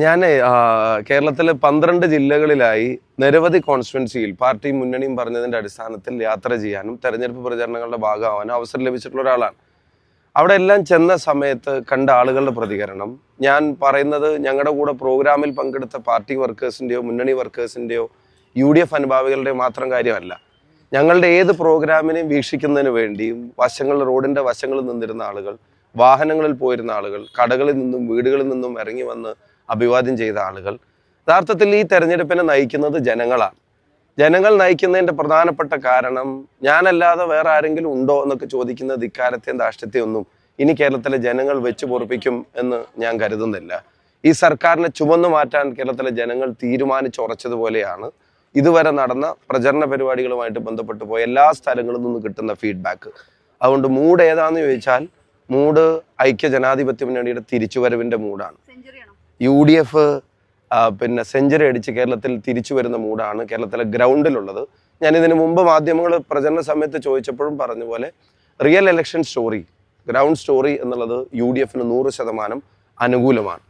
ഞാൻ കേരളത്തിലെ 12 ജില്ലകളിലായി നിരവധി കോൺസ്റ്റിറ്റ്യുവൻസിയിൽ പാർട്ടി മുന്നണിയും പറഞ്ഞതിൻ്റെ അടിസ്ഥാനത്തിൽ യാത്ര ചെയ്യാനും തെരഞ്ഞെടുപ്പ് പ്രചരണങ്ങളുടെ ഭാഗമാവാനും അവസരം ലഭിച്ചിട്ടുള്ള ഒരാളാണ്. അവിടെ എല്ലാം ചെന്ന സമയത്ത് കണ്ട ആളുകളുടെ പ്രതികരണം, ഞാൻ പറയുന്നത് ഞങ്ങളുടെ കൂടെ പ്രോഗ്രാമിൽ പങ്കെടുത്ത പാർട്ടി വർക്കേഴ്സിൻ്റെയോ മുന്നണി വർക്കേഴ്സിൻ്റെയോ UDF അനുഭാവികളുടെയോ മാത്രം കാര്യമല്ല. ഞങ്ങളുടെ ഏത് പ്രോഗ്രാമിനെയും വീക്ഷിക്കുന്നതിന് വേണ്ടിയും റോഡിൻ്റെ വശങ്ങളിൽ നിന്നിരുന്ന ആളുകൾ, വാഹനങ്ങളിൽ പോയിരുന്ന ആളുകൾ, കടകളിൽ നിന്നും വീടുകളിൽ നിന്നും ഇറങ്ങി വന്ന് അഭിവാദ്യം ചെയ്ത ആളുകൾ. യഥാർത്ഥത്തിൽ ഈ തെരഞ്ഞെടുപ്പിനെ നയിക്കുന്നത് ജനങ്ങളാണ്. ജനങ്ങൾ നയിക്കുന്നതിൻ്റെ പ്രധാനപ്പെട്ട കാരണം ഞാനല്ലാതെ വേറെ ആരെങ്കിലും ഉണ്ടോ എന്നൊക്കെ ചോദിക്കുന്ന ധിക്കാരത്തെയും ധാർഷ്ട്യത്തെയും ഒന്നും ഇനി കേരളത്തിലെ ജനങ്ങൾ വെച്ച് പൊറുപ്പിക്കും എന്ന് ഞാൻ കരുതുന്നില്ല. ഈ സർക്കാരിനെ ചുമന്നു മാറ്റാൻ കേരളത്തിലെ ജനങ്ങൾ തീരുമാനിച്ചുറച്ചതുപോലെയാണ് ഇതുവരെ നടന്ന പ്രചരണ പരിപാടികളുമായിട്ട് ബന്ധപ്പെട്ട് പോയ എല്ലാ സ്ഥലങ്ങളിൽ നിന്നും കിട്ടുന്ന ഫീഡ്ബാക്ക്. അതുകൊണ്ട് മൂഡ് ഏതാണെന്ന് ചോദിച്ചാൽ മൂഡ് ഐക്യ ജനാധിപത്യ മുന്നണിയുടെ തിരിച്ചുവരവിൻ്റെ മൂഡാണ്. UDF പിന്നെ സെഞ്ചുറി അടിച്ച് കേരളത്തിൽ തിരിച്ചു വരുന്ന മൂഡാണ് കേരളത്തിലെ ഗ്രൗണ്ടിലുള്ളത്. ഞാൻ ഇതിനു മുമ്പ് മാധ്യമങ്ങൾ പ്രചരണ സമയത്ത് ചോദിച്ചപ്പോഴും പറഞ്ഞ പോലെ real election story, ground story എന്നുള്ളത് UDF-ന് 100% അനുകൂലമാണ്.